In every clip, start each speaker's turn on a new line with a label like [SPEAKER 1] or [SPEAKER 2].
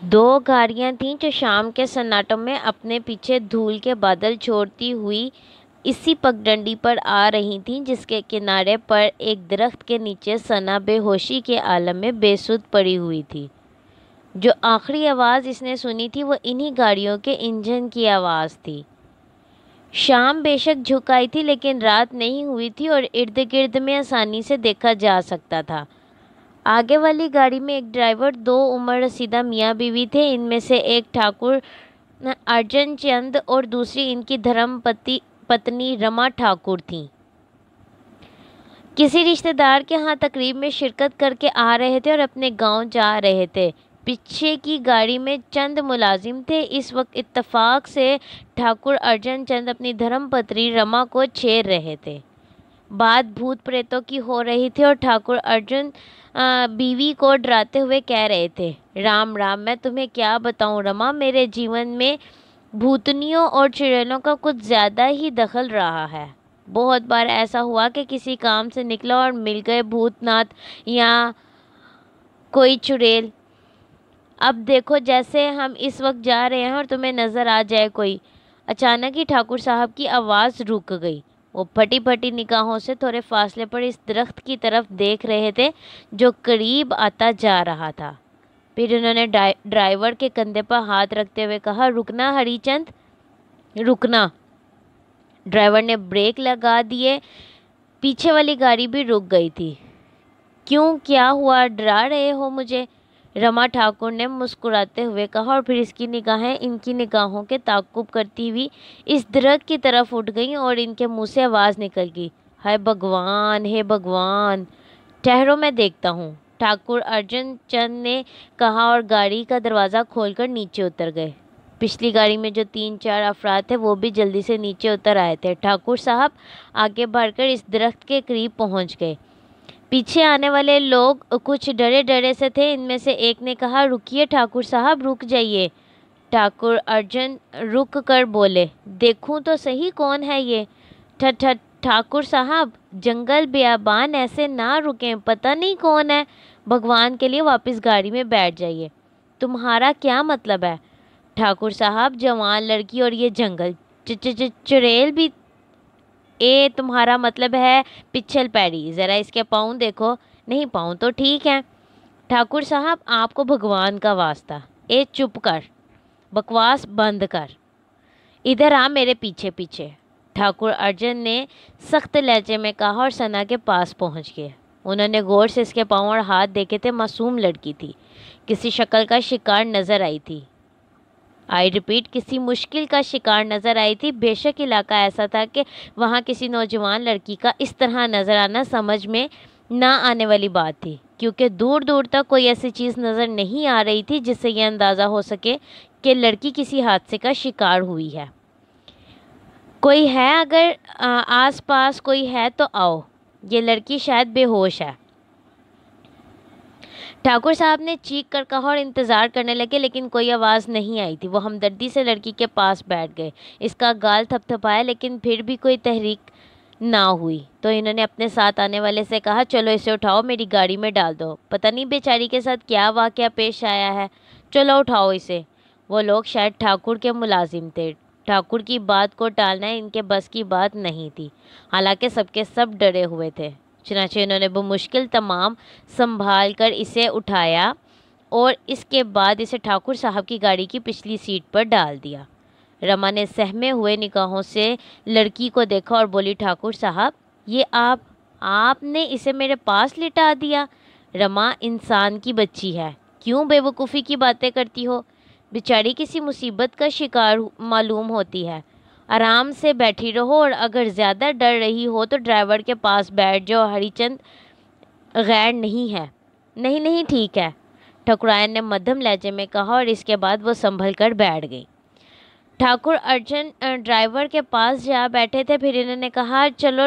[SPEAKER 1] دو گاڑیاں تھیں جو شام کے سناٹوں میں اپنے پیچھے دھول کے بادل چھوڑتی ہوئی اسی پگڈنڈی پر آ رہی تھیں جس کے کنارے پر ایک درخت کے نیچے ثنا بے ہوشی کے عالم میں بے سدھ پڑی ہوئی تھی۔ جو آخری آواز اس نے سنی تھی وہ انہی گاڑیوں کے انجن کی آواز تھی۔ شام بے شک جھک آئی تھی لیکن رات نہیں ہوئی تھی اور ارد گرد میں آسانی سے دیکھا جا سکتا تھا۔ آگے والی گاڑی میں ایک ڈرائیور، دو عمر رسیدہ میاں بیوی تھے۔ ان میں سے ایک ٹھاکر ارجن چند اور دوسری ان کی دھرم پتنی رما ٹھاکر تھیں۔ کسی رشتہ دار کے ہاں تقریب میں شرکت کر کے آ رہے تھے اور اپنے گاؤں جا رہے تھے۔ پیچھے کی گاڑی میں چند ملازم تھے۔ اس وقت اتفاق سے ٹھاکر ارجن چند اپنی دھرم پتنی رما کو چھیڑ رہے تھے۔ بات بھوت پریتوں کی ہو رہی تھی اور ٹھاکر ارجن بیوی کو ڈراتے ہوئے کہہ رہے تھے، رام رام، میں تمہیں کیا بتاؤں رما، میرے جیون میں بھوتنیوں اور چڑیلوں کا کچھ زیادہ ہی دخل رہا ہے۔ بہت بار ایسا ہوا کہ کسی کام سے نکلا اور مل گئے بھوت نات یا کوئی چڑیل۔ اب دیکھو جیسے ہم اس وقت جا رہے ہیں اور تمہیں نظر آ جائے کوئی۔ اچانک ہی ٹھاکر صاحب کی آواز رک گئی۔ وہ پھٹی پھٹی نگاہوں سے تھوڑے فاصلے پر اس درخت کی طرف دیکھ رہے تھے جو قریب آتا جا رہا تھا۔ پھر انہوں نے ڈرائیور کے کندھے پر ہاتھ رکھتے ہوئے کہا، رکنا ہری چند، رکنا۔ ڈرائیور نے بریک لگا دیے۔ پیچھے والی گاڑی بھی رک گئی تھی۔ کیوں، کیا ہوا، ڈرا رہے ہو مجھے؟ رما ٹھاکر نے مسکراتے ہوئے کہا اور پھر اس کی نگاہیں ان کی نگاہوں کے تعاقب کرتی ہوئی اس درخت کی طرف اٹھ گئیں اور ان کے منہ سے آواز نکل گئی، ہائے بھگوان، ہے بھگوان! ٹھہرو میں دیکھتا ہوں، ٹھاکر ارجن چند نے کہا اور گاڑی کا دروازہ کھول کر نیچے اتر گئے۔ پچھلی گاڑی میں جو 3-4 افراد تھے وہ بھی جلدی سے نیچے اتر آئے تھے۔ ٹھاکر صاحب آگے بڑھ کر اس درخت کے قریب پہنچ گئے۔ پیچھے آنے والے لوگ کچھ ڈرے ڈرے سے تھے۔ ان میں سے ایک نے کہا، رکیے ٹھاکر صاحب، رک جائیے۔ ٹھاکر ارجن رک کر بولے، دیکھوں تو صحیح کون ہے یہ؟ ٹھاکر صاحب، جنگل بیابان ایسے نہ رکیں، پتہ نہیں کون ہے، بھگوان کے لیے واپس گاڑی میں بیٹھ جائیے۔ تمہارا کیا مطلب ہے؟ ٹھاکر صاحب، جوان لڑکی اور یہ جنگل، چڑیل بھی، تمہارا مطلب ہے پچھل پیری، ذرا اس کے پاؤں دیکھو۔ نہیں، پاؤں تو ٹھیک ہیں۔ ٹھاکر صاحب، آپ کو بھگوان کا واسطہ، چپ کر، بکواس بند کر، ادھر آ میرے پیچھے پیچھے، ٹھاکر ارجن نے سخت لہجے میں کہا اور ثنا کے پاس پہنچ گئے۔ انہوں نے غور سے اس کے پاؤں اور ہاتھ دیکھے تھے۔ معصوم لڑکی تھی، کسی شکل کا شکار نظر آئی تھی۔ آئی ریپیٹ، کسی مشکل کا شکار نظر آئی تھی۔ بے شک علاقہ ایسا تھا کہ وہاں کسی نوجوان لڑکی کا اس طرح نظر آنا سمجھ میں نہ آنے والی بات تھی، کیونکہ دور دور تک کوئی ایسی چیز نظر نہیں آ رہی تھی جس سے یہ اندازہ ہو سکے کہ لڑکی کسی حادثے کا شکار ہوئی ہے۔ کوئی ہے؟ اگر آس پاس کوئی ہے تو آؤ، یہ لڑکی شاید بے ہوش ہے۔ ٹھاکر صاحب نے چیخ کر کہا اور انتظار کرنے لگے لیکن کوئی آواز نہیں آئی تھی۔ وہ ہمدردی سے لڑکی کے پاس بیٹھ گئے۔ اس کا گال تھپ تھپایا لیکن پھر بھی کوئی تحریک نہ ہوئی تو انہوں نے اپنے ساتھ آنے والے سے کہا، چلو اسے اٹھاؤ، میری گاڑی میں ڈال دو، پتہ نہیں بیچاری کے ساتھ کیا واقعہ پیش آیا ہے، چلو اٹھاؤ اسے۔ وہ لوگ شاید ٹھاکر کے ملازم تھے۔ ٹھاکر کی بات کو ٹالنا ان کے بس کی بات نہیں تھی، حالانکہ سب کے سب ڈرے ہوئے تھے۔ چنانچہ انہوں نے بمشکل تمام سنبھال کر اسے اٹھایا اور اس کے بعد اسے ٹھاکر صاحب کی گاڑی کی پچھلی سیٹ پر ڈال دیا۔ رما نے سہمے ہوئے نگاہوں سے لڑکی کو دیکھا اور بولی، ٹھاکر صاحب، یہ آپ نے اسے میرے پاس لٹا دیا؟ رما انسان کی بچی ہے، کیوں بے وقوفی کی باتیں کرتی ہو؟ بیچاری کسی مصیبت کا شکار معلوم ہوتی ہے۔ آرام سے بیٹھی رہو اور اگر زیادہ ڈر رہی ہو تو ڈرائیور کے پاس بیٹھ جاؤ، ہری چند غیر نہیں ہے۔ نہیں نہیں، ٹھیک ہے، ٹھکرائن نے مدھم لہجے میں کہا اور اس کے بعد وہ سنبھل کر بیٹھ گئی۔ ٹھاکر ارجن ڈرائیور کے پاس جا بیٹھے تھے۔ پھر انہوں نے کہا، چلو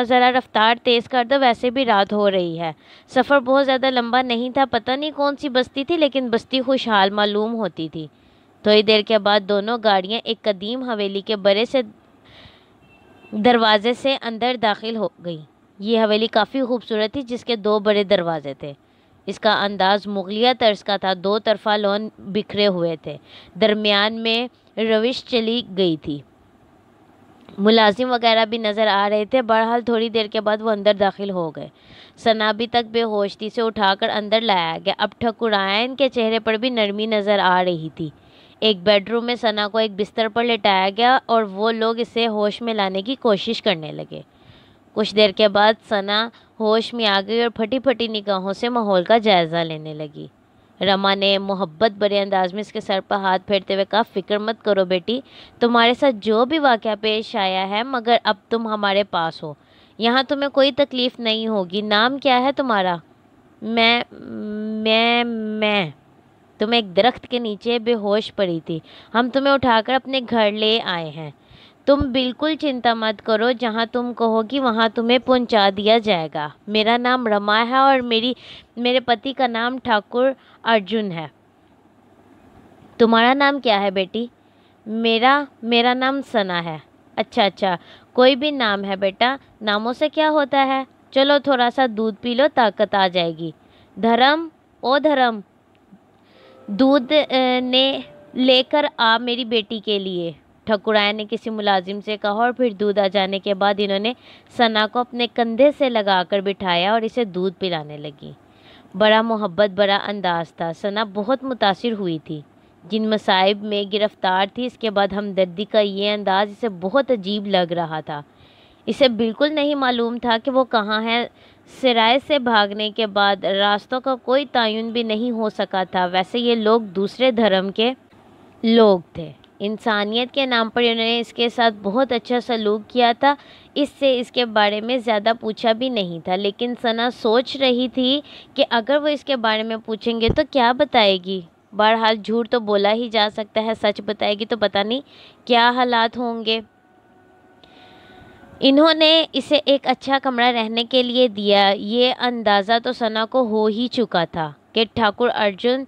[SPEAKER 1] ذرا رفتار تیز کر دو، ویسے بھی رات ہو رہی ہے۔ سفر بہت زیادہ لمبا نہیں تھا۔ پتہ نہیں کون سی بستی تھی لیکن بستی خوشحال معلوم ہوتی تھی۔ تھوڑی دیر کے بعد دونوں گاڑیاں ایک قدیم حویلی کے بڑے سے دروازے سے اندر داخل ہو گئی۔ یہ حویلی کافی خوبصورت تھی جس کے 2 بڑے دروازے تھے۔ اس کا انداز مغلیہ طرز کا تھا، دو طرفہ لون بکھرے ہوئے تھے، درمیان میں روش چلی گئی تھی۔ ملازم وغیرہ بھی نظر آ رہے تھے۔ بہرحال تھوڑی دیر کے بعد وہ اندر داخل ہو گئے۔ ثنا ابھی تک بے ہوش تھی، اسے اٹھا کر اندر لایا گیا۔ اب ٹھکرائن کے چہرے پر بھی نرمی نظر آ رہی تھی۔ ایک بیڈ روم میں ثنا کو ایک بستر پر لٹایا گیا اور وہ لوگ اسے ہوش میں لانے کی کوشش کرنے لگے۔ کچھ دیر کے بعد ثنا ہوش میں آ گئی اور پھٹی پھٹی نگاہوں سے ماحول کا جائزہ لینے لگی۔ رما نے محبت بھرے انداز میں اس کے سر پر ہاتھ پھیرتے ہوئے کہا، فکر مت کرو بیٹی، تمہارے ساتھ جو بھی واقعہ پیش آیا ہے مگر اب تم ہمارے پاس ہو، یہاں تمہیں کوئی تکلیف نہیں ہوگی۔ نام کیا ہے تمہارا؟ میں تم ایک درخت کے نیچے بے ہوش پڑی تھی، ہم تمہیں اٹھا کر اپنے گھر لے آئے ہیں۔ تم بالکل چنتا مت کرو، جہاں تم کہو گی وہاں تمہیں پہنچا دیا جائے گا۔ میرا نام رما ہے اور میرے پتی کا نام ٹھاکر ارجن ہے۔ تمہارا نام کیا ہے بیٹی؟ میرا نام ثنا ہے۔ اچھا، کوئی بھی نام ہے بیٹا، ناموں سے کیا ہوتا ہے؟ چلو تھوڑا سا دودھ پی لو، طاقت آ جائے گی۔ دھرم، او دھرم، دودھ لے کر آ میری بیٹی کے لیے، ٹھکرائن نے کسی ملازم سے کہا، اور پھر دودھ آ جانے کے بعد انہوں نے ثنا کو اپنے کندھے سے لگا کر بٹھایا اور اسے دودھ پلانے لگی۔ بڑا محبت بڑا انداز تھا۔ ثنا بہت متاثر ہوئی تھی، جن مصائب میں گرفتار تھی، اس کے بعد ہمدردی کا یہ انداز اسے بہت عجیب لگ رہا تھا۔ اسے بالکل نہیں معلوم تھا کہ وہ کہاں ہے۔ سرائے سے بھاگنے کے بعد راستوں کا کوئی تعین بھی نہیں ہو سکا تھا۔ ویسے یہ لوگ دوسرے دھرم کے لوگ تھے، انسانیت کے نام پر انہوں نے اس کے ساتھ بہت اچھا سلوک کیا تھا، اس سے اس کے بارے میں زیادہ پوچھا بھی نہیں تھا۔ لیکن ثنا سوچ رہی تھی کہ اگر وہ اس کے بارے میں پوچھیں گے تو کیا بتائے گی؟ بہرحال جھوٹ تو بولا ہی جا سکتا ہے، سچ بتائے گی تو پتہ نہیں کیا حالات ہوں گے۔ انہوں نے اسے ایک اچھا کمرہ رہنے کے لیے دیا۔ یہ اندازہ تو ثنا کو ہو ہی چکا تھا کہ ٹھاکر ارجن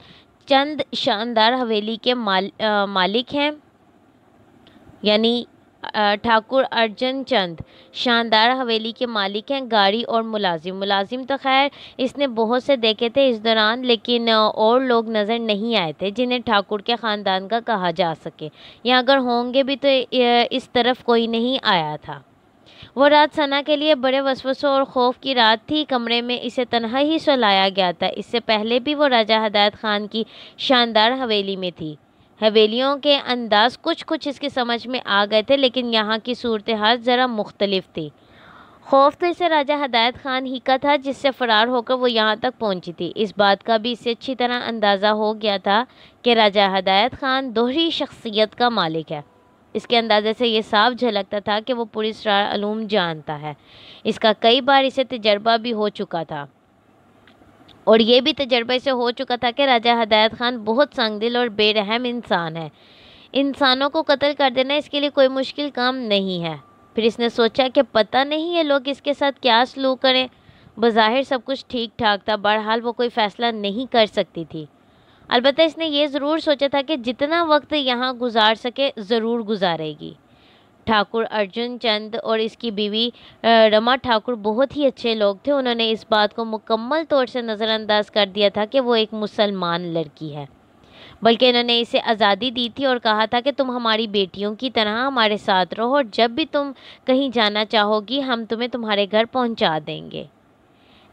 [SPEAKER 1] چند شاندار حویلی کے مالک ہیں، یعنی ٹھاکر ارجن چند شاندار حویلی کے مالک ہیں۔ گاڑی اور ملازم تو خیر اس نے بہت سے دیکھے تھے اس دوران، لیکن اور لوگ نظر نہیں آئے تھے جنہیں ٹھاکر کے خاندان کا کہا جا سکے، یا اگر ہوں گے بھی تو اس طرف کوئی نہیں آیا تھا۔ وہ رات ثنا کے لیے بڑے وسوسوں اور خوف کی رات تھی۔ کمرے میں اسے تنہا ہی سلایا گیا تھا۔ اس سے پہلے بھی وہ راجہ ہدایت خان کی شاندار حویلی میں تھی۔ حویلیوں کے انداز کچھ اس کی سمجھ میں آ گئے تھے، لیکن یہاں کی صورتحال ذرا مختلف تھی۔ خوف تو اسے راجہ ہدایت خان ہی کا تھا، جس سے فرار ہو کر وہ یہاں تک پہنچی تھی۔ اس بات کا بھی اسے اچھی طرح اندازہ ہو گیا تھا کہ راجہ ہدایت خان دوہری شخصیت کا مالک ہے۔ اس کے اندازے سے یہ صاف جھلکتا تھا کہ وہ پوری اسرار علوم جانتا ہے۔ اس کا کئی بار اسے تجربہ بھی ہو چکا تھا، اور یہ بھی تجربہ اسے ہو چکا تھا کہ راجہ ہدایت خان بہت سنگ دل اور بے رحم انسان ہے۔ انسانوں کو قتل کر دینا اس کے لیے کوئی مشکل کام نہیں ہے۔ پھر اس نے سوچا کہ پتہ نہیں یہ لوگ اس کے ساتھ کیا سلوک کریں۔ بظاہر سب کچھ ٹھیک ٹھاک تھا، بہرحال وہ کوئی فیصلہ نہیں کر سکتی تھی۔ البتہ اس نے یہ ضرور سوچا تھا کہ جتنا وقت یہاں گزار سکے ضرور گزارے گی۔ ٹھاکر ارجن چند اور اس کی بیوی رما ٹھاکر بہت ہی اچھے لوگ تھے۔ انہوں نے اس بات کو مکمل طور سے نظر انداز کر دیا تھا کہ وہ ایک مسلمان لڑکی ہے، بلکہ انہوں نے اسے آزادی دی تھی اور کہا تھا کہ تم ہماری بیٹیوں کی طرح ہمارے ساتھ رہو، اور جب بھی تم کہیں جانا چاہو گی ہم تمہیں تمہارے گھر پہنچا دیں گے۔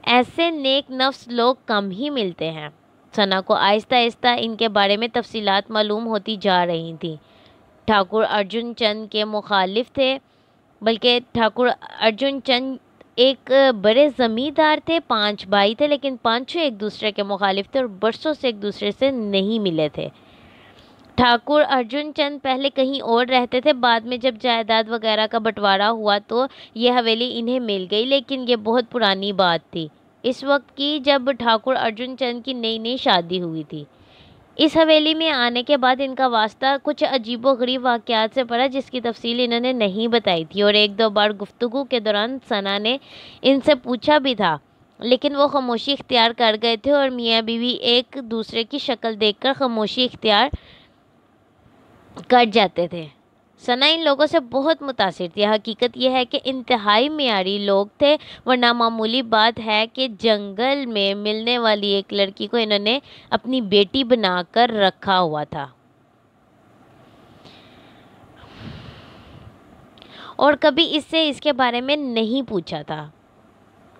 [SPEAKER 1] ایسے نیک نفس لوگ کم ہی ملتے ہیں۔ ثنا کو آہستہ آہستہ ان کے بارے میں تفصیلات معلوم ہوتی جا رہی تھیں۔ ٹھاکر ارجن چند کے مخالف تھے، بلکہ ٹھاکر ارجن چند ایک بڑے زمیندار تھے، 5 بھائی تھے، لیکن پانچوں ایک دوسرے کے مخالف تھے اور برسوں سے ایک دوسرے سے نہیں ملے تھے۔ ٹھاکر ارجن چند پہلے کہیں اور رہتے تھے، بعد میں جب جائیداد وغیرہ کا بٹوارا ہوا تو یہ حویلی انہیں مل گئی، لیکن یہ بہت پرانی بات تھی، اس وقت کی جب ٹھاکر ارجن چند کی نئی شادی ہوئی تھی۔ اس حویلی میں آنے کے بعد ان کا واسطہ کچھ عجیب و غریب واقعات سے پڑا، جس کی تفصیل انہوں نے نہیں بتائی تھی، اور 1-2 بار گفتگو کے دوران ثنا نے ان سے پوچھا بھی تھا، لیکن وہ خاموشی اختیار کر گئے تھے، اور میاں بیوی ایک دوسرے کی شکل دیکھ کر خاموشی اختیار کر جاتے تھے۔ ثنا ان لوگوں سے بہت متاثر تھی۔ حقیقت یہ ہے کہ انتہائی معیاری لوگ تھے، ورنہ معمولی بات ہے کہ جنگل میں ملنے والی ایک لڑکی کو انہوں نے اپنی بیٹی بنا کر رکھا ہوا تھا اور کبھی اس سے اس کے بارے میں نہیں پوچھا تھا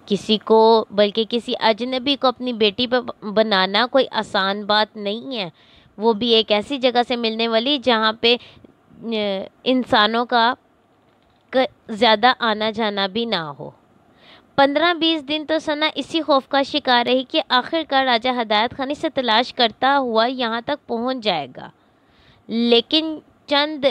[SPEAKER 1] کسی کو، بلکہ کسی اجنبی کو اپنی بیٹی پہ بنانا کوئی آسان بات نہیں ہے، وہ بھی ایک ایسی جگہ سے ملنے والی جہاں پہ انسانوں کا زیادہ آنا جانا بھی نہ ہو۔ 15-20 دن تو ثنا اسی خوف کا شکار رہی کہ آخر کار راجہ ہدایت خان اسے تلاش کرتا ہوا یہاں تک پہنچ جائے گا، لیکن چند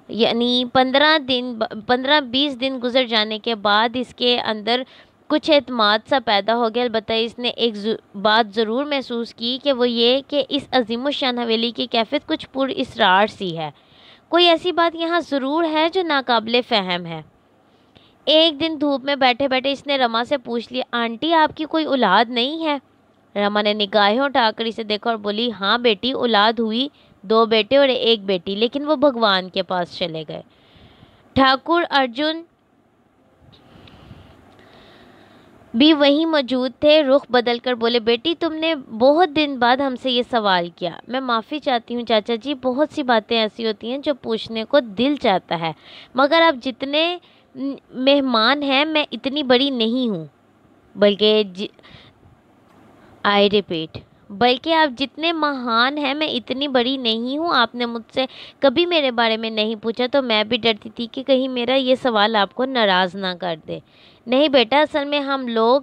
[SPEAKER 1] 15-20 دن گزر جانے کے بعد اس کے اندر کچھ اعتماد سا پیدا ہو گیا۔ البتہ اس نے ایک بات ضرور محسوس کی کہ وہ یہ کہ اس عظیم الشان حویلی کی کیفیت کچھ پر اسرار سی ہے، کوئی ایسی بات یہاں ضرور ہے جو ناقابل فہم ہے۔ ایک دن دھوپ میں بیٹھے بیٹھے اس نے رما سے پوچھ لیا، آنٹی آپ کی کوئی اولاد نہیں ہے؟ رما نے نگاہیں اٹھا کر اسے دیکھا اور بولی، ہاں بیٹی، اولاد ہوئی، 2 بیٹے اور 1 بیٹی، لیکن وہ بھگوان کے پاس چلے گئے۔ ٹھاکر ارجن بھی وہیں موجود تھے، رخ بدل کر بولے، بیٹی تم نے بہت دن بعد ہم سے یہ سوال کیا، میں معافی چاہتی ہوں چاچا جی، بہت سی باتیں ایسی ہوتی ہیں جو پوچھنے کو دل چاہتا ہے، مگر آپ جتنے مہمان ہیں میں اتنی بڑی نہیں ہوں، بلکہ آئی ریپیٹ، بلکہ آپ جتنے مہان ہیں میں اتنی بڑی نہیں ہوں۔ آپ نے مجھ سے کبھی میرے بارے میں نہیں پوچھا تو میں بھی ڈرتی تھی کہ کہیں میرا یہ سوال آپ کو ناراض نہ کر دے۔ نہیں بیٹا، اصل میں ہم لوگ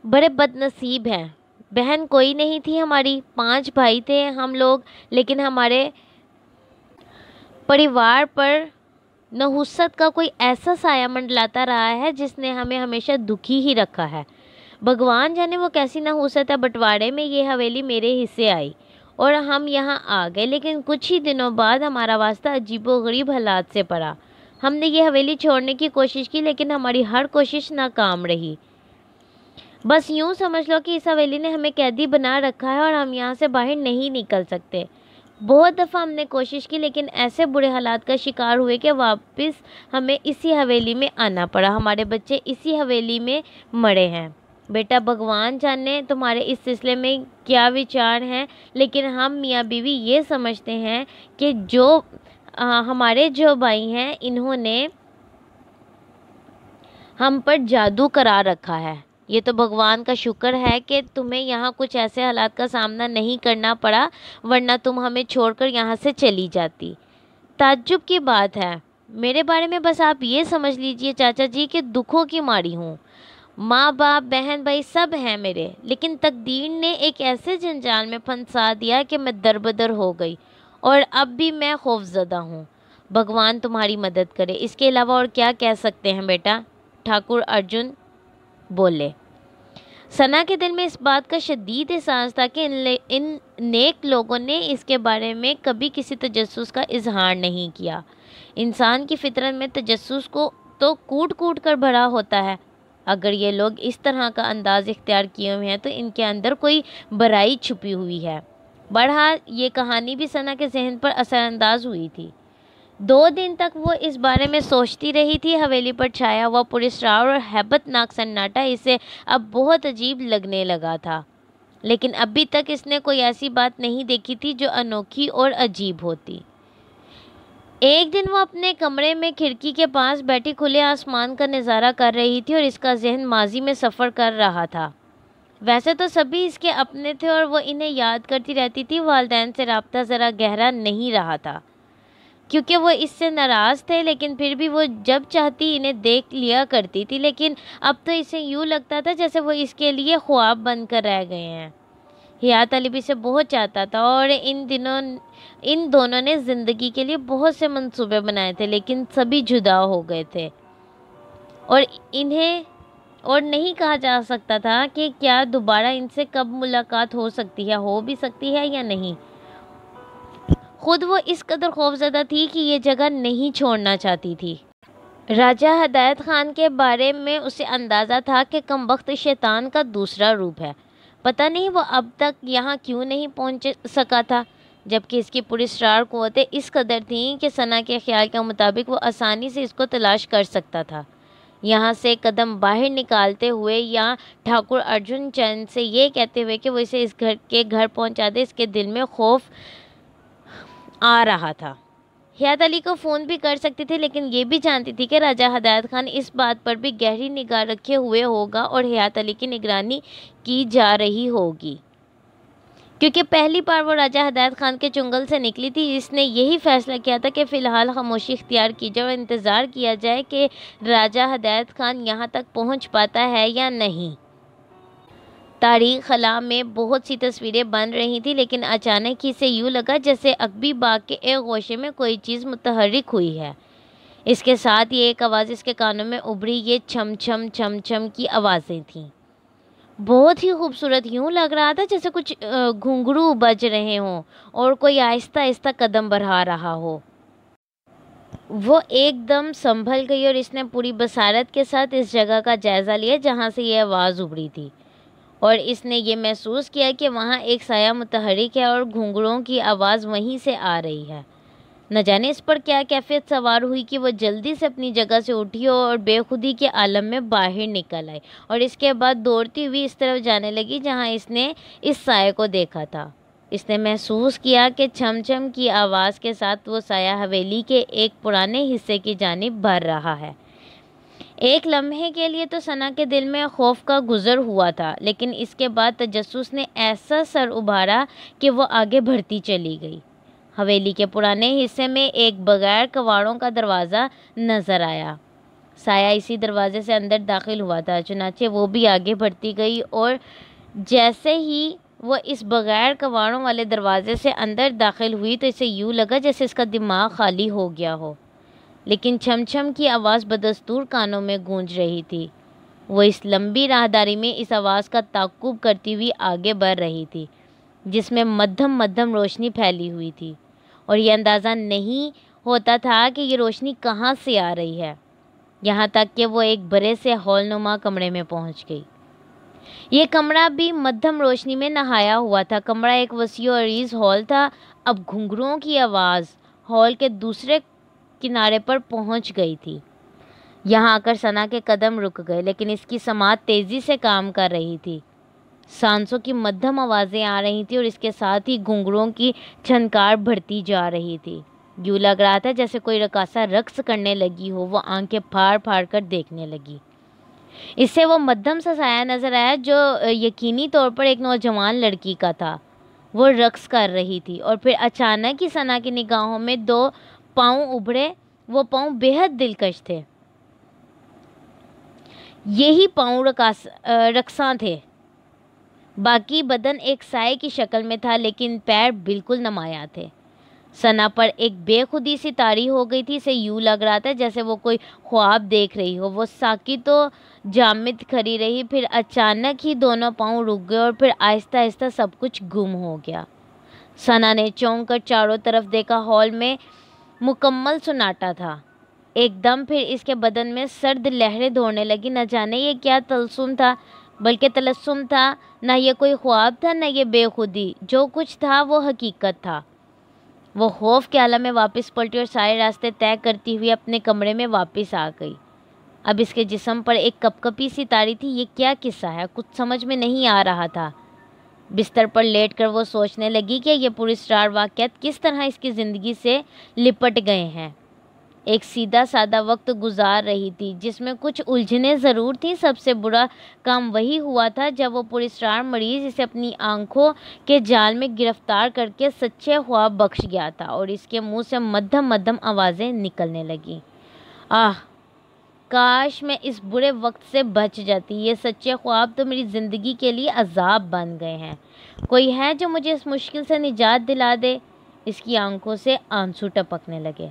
[SPEAKER 1] بڑے بد نصیب ہیں، بہن کوئی نہیں تھی ہماری، 5 بھائی تھے ہم لوگ، لیکن ہمارے پریوار پر نحوست کا کوئی ایسا سایہ منڈلاتا رہا ہے جس نے ہمیں ہمیشہ دکھی ہی رکھا ہے۔ بھگوان جانے وہ کیسی نحوست ہے، بٹوارے میں یہ حویلی میرے حصے آئی اور ہم یہاں آ گئے، لیکن کچھ ہی دنوں بعد ہمارا واسطہ عجیب و غریب حالات سے پڑا۔ ہم نے یہ حویلی چھوڑنے کی کوشش کی، لیکن ہماری ہر کوشش ناکام رہی۔ بس یوں سمجھ لو کہ اس حویلی نے ہمیں قیدی بنا رکھا ہے اور ہم یہاں سے باہر نہیں نکل سکتے۔ بہت دفعہ ہم نے کوشش کی، لیکن ایسے برے حالات کا شکار ہوئے کہ واپس ہمیں اسی حویلی میں آنا پڑا، ہمارے بچے اسی حویلی میں مرے ہیں۔ بیٹا بھگوان جانے تمہارے اس سلسلے میں کیا وچار ہیں، لیکن ہم میاں بیوی یہ سمجھتے ہیں کہ ہمارے جو بھائی ہیں انہوں نے ہم پر جادو کرا رکھا ہے۔ یہ تو بھگوان کا شکر ہے کہ تمہیں یہاں کچھ ایسے حالات کا سامنا نہیں کرنا پڑا، ورنہ تم ہمیں چھوڑ کر یہاں سے چلی جاتی۔ تعجب کی بات ہے، میرے بارے میں بس آپ یہ سمجھ لیجئے چاچا جی کہ دکھوں کی ماری ہوں، ماں باپ بہن بھائی سب ہیں میرے، لیکن تقدیر نے ایک ایسے جنجال میں پھنسا دیا کہ میں دربدر ہو گئی اور اب بھی میں خوف زدہ ہوں۔ بھگوان تمہاری مدد کرے، اس کے علاوہ اور کیا کہہ سکتے ہیں بیٹا، ٹھاکر ارجن بولے۔ ثنا کے دل میں اس بات کا شدید احساس تھا کہ ان نیک لوگوں نے اس کے بارے میں کبھی کسی تجسس کا اظہار نہیں کیا۔ انسان کی فطرت میں تجسس کو تو کوٹ کوٹ کر بھرا ہوتا ہے، اگر یہ لوگ اس طرح کا انداز اختیار کیے ہوئے ہیں تو ان کے اندر کوئی برائی چھپی ہوئی ہے۔ بہرحال یہ کہانی بھی ثنا کے ذہن پر اثر انداز ہوئی تھی۔ 2 دن تک وہ اس بارے میں سوچتی رہی تھی۔ حویلی پر چھایا ہوا پراسرار اور ہیبت ناک سناٹا اسے اب بہت عجیب لگنے لگا تھا، لیکن ابھی تک اس نے کوئی ایسی بات نہیں دیکھی تھی جو انوکھی اور عجیب ہوتی۔ ایک دن وہ اپنے کمرے میں کھڑکی کے پاس بیٹھی کھلے آسمان کا نظارہ کر رہی تھی اور اس کا ذہن ماضی میں سفر کر رہا تھا۔ ویسے تو سبھی اس کے اپنے تھے اور وہ انہیں یاد کرتی رہتی تھی، والدین سے رابطہ ذرا گہرا نہیں رہا تھا کیونکہ وہ اس سے ناراض تھے، لیکن پھر بھی وہ جب چاہتی انہیں دیکھ لیا کرتی تھی، لیکن اب تو اسے یوں لگتا تھا جیسے وہ اس کے لیے خواب بن کر رہ گئے ہیں۔ حیات علی بھی اسے بہت چاہتا تھا اور ان دونوں نے زندگی کے لیے بہت سے منصوبے بنائے تھے، لیکن سبھی جدا ہو گئے تھے اور نہیں کہا جا سکتا تھا کہ کیا دوبارہ ان سے کب ملاقات ہو سکتی ہے، ہو بھی سکتی ہے یا نہیں۔ خود وہ اس قدر خوفزدہ تھی کہ یہ جگہ نہیں چھوڑنا چاہتی تھی۔ راجہ ہدایت خان کے بارے میں اسے اندازہ تھا کہ کمبخت شیطان کا دوسرا روپ ہے، پتہ نہیں وہ اب تک یہاں کیوں نہیں پہنچ سکا تھا۔ جبکہ اس کی پراسرار قوتیں اس قدر تھیں کہ ثنا کے خیال کے مطابق وہ آسانی سے اس کو تلاش کر سکتا تھا۔ یہاں سے قدم باہر نکالتے ہوئے یا ٹھاکر ارجن چند سے یہ کہتے ہوئے کہ وہ اسے اس گھر پہنچا دے، اس کے دل میں خوف آ رہا تھا۔ حیات علی کو فون بھی کر سکتی تھی، لیکن یہ بھی جانتی تھی کہ راجہ ہدایت خان اس بات پر بھی گہری نگاہ رکھے ہوئے ہوگا اور حیات علی کی نگرانی کی جا رہی ہوگی، کیونکہ پہلی بار وہ راجہ ہدایت خان کے چنگل سے نکلی تھی۔ اس نے یہی فیصلہ کیا تھا کہ فی الحال خاموشی اختیار کی جائے اور انتظار کیا جائے کہ راجہ ہدایت خان یہاں تک پہنچ پاتا ہے یا نہیں۔ تاریخ خلا میں بہت سی تصویریں بن رہی تھیں، لیکن اچانک ہی سے یوں لگا جیسے عقبی باغ کے ایک گوشے میں کوئی چیز متحرک ہوئی ہے۔ اس کے ساتھ یہ ایک آواز اس کے کانوں میں ابھری، یہ چھم چھم چھم چھم کی آوازیں تھیں۔ بہت ہی خوبصورت، یوں لگ رہا تھا جیسے کچھ گھنگرو بج رہے ہوں اور کوئی آہستہ آہستہ قدم بڑھا رہا ہو۔ وہ ایک دم سنبھل گئی اور اس نے پوری بصارت کے ساتھ اس جگہ کا جائزہ لیا جہاں سے یہ آواز ابھری تھی، اور اس نے یہ محسوس کیا کہ وہاں ایک سایہ متحرک ہے اور گھنگروں کی آواز وہیں سے آ رہی ہے۔ نہ جانے اس پر کیا کیفیت سوار ہوئی کہ وہ جلدی سے اپنی جگہ سے اٹھی اور بے خودی کے عالم میں باہر نکل آئی، اور اس کے بعد دوڑتی ہوئی اس طرف جانے لگی جہاں اس نے اس سائے کو دیکھا تھا۔ اس نے محسوس کیا کہ چھم چھم کی آواز کے ساتھ وہ سایہ حویلی کے ایک پرانے حصے کی جانب بڑھ رہا ہے۔ ایک لمحے کے لیے تو ثنا کے دل میں خوف کا گذر ہوا تھا، لیکن اس کے بعد تجسس نے ایسا سر ابھارا کہ وہ آگے بڑھتی چلی گئی۔ حویلی کے پرانے حصے میں ایک بغیر کواڑوں کا دروازہ نظر آیا۔ سایہ اسی دروازے سے اندر داخل ہوا تھا، چنانچہ وہ بھی آگے بڑھتی گئی، اور جیسے ہی وہ اس بغیر کواڑوں والے دروازے سے اندر داخل ہوئی تو اسے یوں لگا جیسے اس کا دماغ خالی ہو گیا ہو، لیکن چھم چھم کی آواز بدستور کانوں میں گونج رہی تھی۔ وہ اس لمبی راہداری میں اس آواز کا تعقب کرتی ہوئی آگے بڑھ رہی تھی، جس میں مدھم مدھم روشنی پھیلی ہوئی تھی، اور یہ اندازہ نہیں ہوتا تھا کہ یہ روشنی کہاں سے آ رہی ہے، یہاں تک کہ وہ ایک بڑے سے ہال نما کمرے میں پہنچ گئی۔ یہ کمرہ بھی مدھم روشنی میں نہایا ہوا تھا۔ کمرہ ایک وسیع و عریض ہال تھا۔ اب گھنگروں کی آواز ہال کے دوسرے کنارے پر پہنچ گئی تھی۔ یہاں آ کر ثنا کے قدم رک گئے، لیکن اس کی سماعت تیزی سے کام کر رہی تھی۔ سانسوں کی مدھم آوازیں آ رہی تھیں اور اس کے ساتھ ہی گھنگروں کی چھنکار بڑھتی جا رہی تھی۔ یوں لگ رہا تھا جیسے کوئی رقاصہ رقص کرنے لگی ہو۔ وہ آنکھیں پھاڑ پھاڑ کر دیکھنے لگی۔ اس سے وہ مدھم سا سایہ نظر آیا جو یقینی طور پر ایک نوجوان لڑکی کا تھا۔ وہ رقص کر رہی تھی، اور پھر اچانک ہی ثنا کی نگاہوں میں دو پاؤں ابھرے۔ وہ پاؤں بے حد دلکش تھے۔ یہی پاؤں رقصاں تھے۔ باقی بدن ایک سائے کی شکل میں تھا، لیکن پیر بالکل نمایاں تھے۔ ثنا پر ایک بے خودی سی طاری ہو گئی تھی۔ اسے یوں لگ رہا تھا جیسے وہ کوئی خواب دیکھ رہی ہو۔ وہ ساکت و جامد کھڑی رہی، پھر اچانک ہی دونوں پاؤں رک گئے اور پھر آہستہ آہستہ سب کچھ گم ہو گیا۔ ثنا نے چونک کر چاروں طرف دیکھا۔ ہال میں مکمل سناٹا تھا۔ ایک دم پھر اس کے بدن میں سرد لہریں دوڑنے لگی۔ نہ جانے یہ کیا طلسم تھا، بلکہ طلسم تھا۔ نہ یہ کوئی خواب تھا، نہ یہ بے خودی۔ جو کچھ تھا وہ حقیقت تھا۔ وہ خوف کے عالم میں واپس پلٹی اور سارے راستے طے کرتی ہوئی اپنے کمرے میں واپس آ گئی۔ اب اس کے جسم پر ایک کپ کپی سی طاری تھی۔ یہ کیا قصہ ہے؟ کچھ سمجھ میں نہیں آ رہا تھا۔ بستر پر لیٹ کر وہ سوچنے لگی کہ یہ پراسرار واقعات کس طرح اس کی زندگی سے لپٹ گئے ہیں۔ ایک سیدھا سادہ وقت گزار رہی تھی جس میں کچھ الجھنیں ضرور تھیں۔ سب سے برا کام وہی ہوا تھا جب وہ پراسرار مریض اسے اپنی آنکھوں کے جال میں گرفتار کر کے سچے خواب بخش گیا تھا، اور اس کے منہ سے مدھم مدھم آوازیں نکلنے لگیں۔ آہ، کاش میں اس برے وقت سے بچ جاتی۔ یہ سچے خواب تو میری زندگی کے لیے عذاب بن گئے ہیں۔ کوئی ہے جو مجھے اس مشکل سے نجات دلا دے؟ اس کی آنکھوں سے آنسو ٹپکنے لگے۔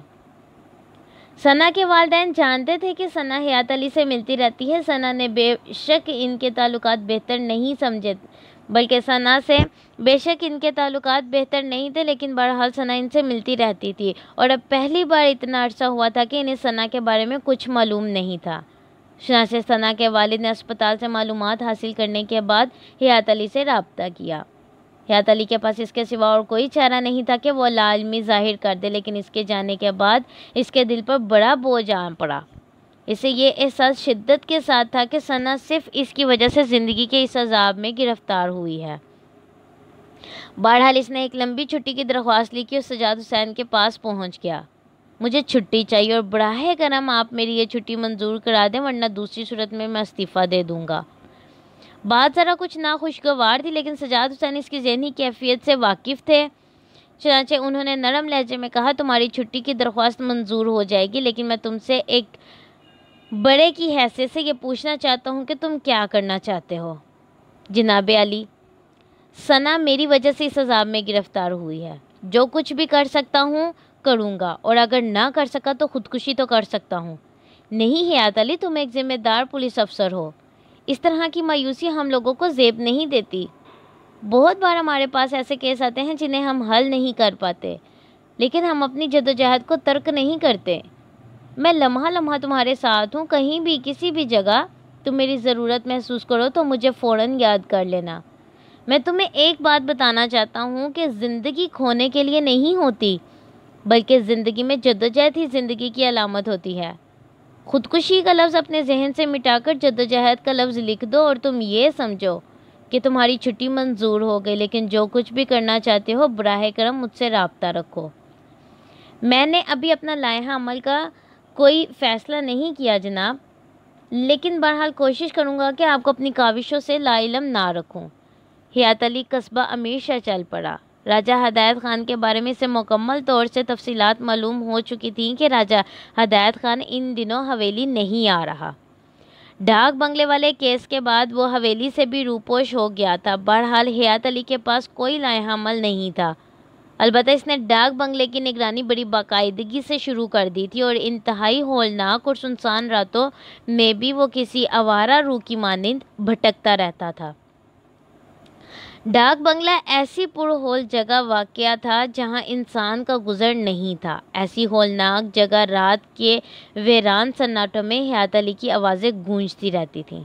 [SPEAKER 1] ثنا کے والدین جانتے تھے کہ ثنا حیات علی سے ملتی رہتی ہے۔ ثنا نے بے شک ان کے تعلقات بہتر نہیں سمجھے، بلکہ ثنا سے بے شک ان کے تعلقات بہتر نہیں تھے، لیکن بہرحال ثنا ان سے ملتی رہتی تھی، اور اب پہلی بار اتنا عرصہ ہوا تھا کہ انہیں ثنا کے بارے میں کچھ معلوم نہیں تھا۔ چنانچہ ثنا کے والد نے اسپتال سے معلومات حاصل کرنے کے بعد حیات علی سے رابطہ کیا۔ حیات علی کے پاس اس کے سوا اور کوئی چارہ نہیں تھا کہ وہ لالمی ظاہر کر دے، لیکن اس کے جانے کے بعد اس کے دل پر بڑا بوجھ آ پڑا۔ اسے یہ احساس شدت کے ساتھ تھا کہ ثنا صرف اس کی وجہ سے زندگی کے اس عذاب میں گرفتار ہوئی ہے۔ بہرحال اس نے ایک لمبی چھٹی کی درخواست لی کہ اور سجاد حسین کے پاس پہنچ گیا۔ مجھے چھٹی چاہیے اور براہ کرم آپ میری یہ چھٹی منظور کرا دیں، ورنہ دوسری صورت میں استعفیٰ دے دوں گا۔ بات ذرا کچھ ناخوشگوار تھی، لیکن سجاد حسین اس کی ذہنی کیفیت سے واقف تھے۔ چنانچہ انہوں نے نرم لہجے میں کہا، تمہاری چھٹی کی درخواست منظور ہو جائے گی، لیکن میں تم سے ایک بڑے کی حیثیت سے یہ پوچھنا چاہتا ہوں کہ تم کیا کرنا چاہتے ہو؟ جناب علی، ثنا میری وجہ سے اس عذاب میں گرفتار ہوئی ہے۔ جو کچھ بھی کر سکتا ہوں کروں گا، اور اگر نہ کر سکا تو خودکشی تو کر سکتا ہوں۔ نہیں حیات علی، تم ایک ذمہ دار پولیس افسر ہو، اس طرح کی مایوسی ہم لوگوں کو زیب نہیں دیتی۔ بہت بار ہمارے پاس ایسے کیس آتے ہیں جنہیں ہم حل نہیں کر پاتے، لیکن ہم اپنی جدوجہد کو ترک نہیں کرتے۔ میں لمحہ لمحہ تمہارے ساتھ ہوں، کہیں بھی کسی بھی جگہ تم میری ضرورت محسوس کرو تو مجھے فوراً یاد کر لینا۔ میں تمہیں ایک بات بتانا چاہتا ہوں کہ زندگی کھونے کے لیے نہیں ہوتی، بلکہ زندگی میں جدوجہد ہی زندگی کی علامت ہوتی ہے۔ خودکشی کا لفظ اپنے ذہن سے مٹا کر جدوجہد کا لفظ لکھ دو اور تم یہ سمجھو کہ تمہاری چھٹی منظور ہو گئی، لیکن جو کچھ بھی کرنا چاہتے ہو براہ کرم مجھ سے رابطہ رکھو۔ میں نے ابھی اپنا لائحہ عمل کا کوئی فیصلہ نہیں کیا جناب، لیکن بہرحال کوشش کروں گا کہ آپ کو اپنی کاوشوں سے لا علم نہ رکھوں۔ حیات علی قصبہ امیر شاہ چل پڑا۔ راجہ ہدایت خان کے بارے میں اسے مکمل طور سے تفصیلات معلوم ہو چکی تھیں کہ راجہ ہدایت خان ان دنوں حویلی نہیں آ رہا۔ ڈاک بنگلے والے کیس کے بعد وہ حویلی سے بھی روپوش ہو گیا تھا۔ بہرحال حیات علی کے پاس کوئی لائحہ عمل نہیں تھا، البتہ اس نے ڈاک بنگلے کی نگرانی بڑی باقاعدگی سے شروع کر دی تھی، اور انتہائی ہولناک اور سنسان راتوں میں بھی وہ کسی آوارہ روح کی مانند بھٹکتا رہتا تھا۔ ڈاک بنگلہ ایسی پرہول جگہ واقع تھا جہاں انسان کا گزر نہیں تھا۔ ایسی ہولناک جگہ رات کے ویران سناٹوں میں حیات علی کی آوازیں گونجتی رہتی تھیں۔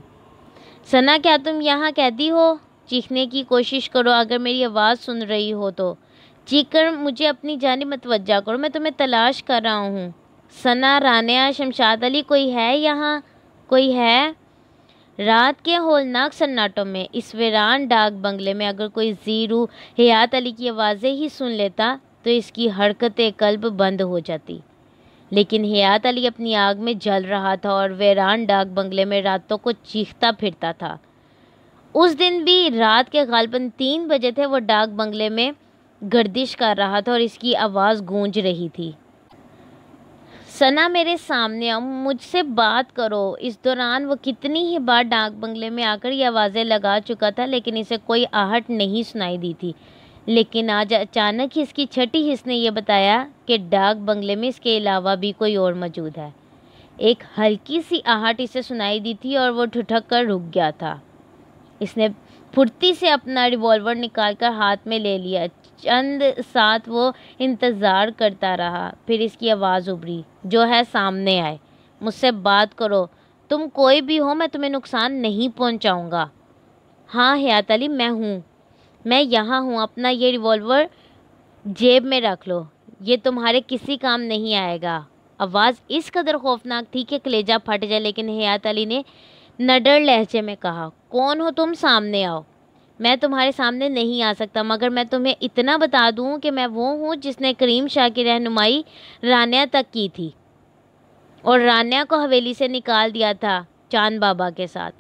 [SPEAKER 1] ثنا، کیا تم یہاں قیدی ہو؟ چیخنے کی کوشش کرو اگر میری آواز سن رہی ہو تو۔ چیخ کر مجھے اپنی جانب متوجہ کرو، میں تمہیں تلاش کر رہا ہوں۔ ثنا، رانیہ، شمشاد علی، کوئی ہے یہاں؟ کوئی ہے؟ رات کے ہولناک سناٹوں میں اس ویران ڈاک بنگلے میں اگر کوئی ذی روح حیات علی کی آوازیں ہی سن لیتا تو اس کی حرکت قلب بند ہو جاتی، لیکن حیات علی اپنی آگ میں جل رہا تھا اور ویران ڈاک بنگلے میں راتوں کو چیختا پھرتا تھا۔ اس دن بھی رات کے غالباً 3 بجے تھے، وہ ڈاک بنگلے میں گردش کر رہا تھا اور اس کی آواز گونج رہی تھی، ثنا میرے سامنے آؤ، مجھ سے بات کرو۔ اس دوران وہ کتنی ہی بار ڈاک بنگلے میں آ کر یہ آوازیں لگا چکا تھا، لیکن اسے کوئی آہٹ نہیں سنائی دی تھی۔ لیکن آج اچانک ہی اس کی چھٹی حس نے یہ بتایا کہ ڈاک بنگلے میں اس کے علاوہ بھی کوئی اور موجود ہے۔ ایک ہلکی سی آہٹ اسے سنائی دی تھی اور وہ ٹھٹک کر رک گیا تھا۔ اس نے پھرتی سے اپنا ریوالور نکال کر ہاتھ میں لے لیا۔ چند ساتھ وہ انتظار کرتا رہا، پھر اس کی آواز ابھری، جو ہے سامنے آئے، مجھ سے بات کرو، تم کوئی بھی ہو، میں تمہیں نقصان نہیں پہنچاؤں گا۔ ہاں حیات علی، میں ہوں، میں یہاں ہوں، اپنا یہ ریوالور جیب میں رکھ لو، یہ تمہارے کسی کام نہیں آئے گا۔ آواز اس قدر خوفناک تھی کہ کلیجہ پھٹ جائے، لیکن حیات علی نے نڈر لہجے میں کہا، کون ہو تم؟ سامنے آؤ۔ میں تمہارے سامنے نہیں آ سکتا، مگر میں تمہیں اتنا بتا دوں کہ میں وہ ہوں جس نے کریم شاہ کی رہنمائی رانیہ تک کی تھی اور رانیہ کو حویلی سے نکال دیا تھا چاند بابا کے ساتھ۔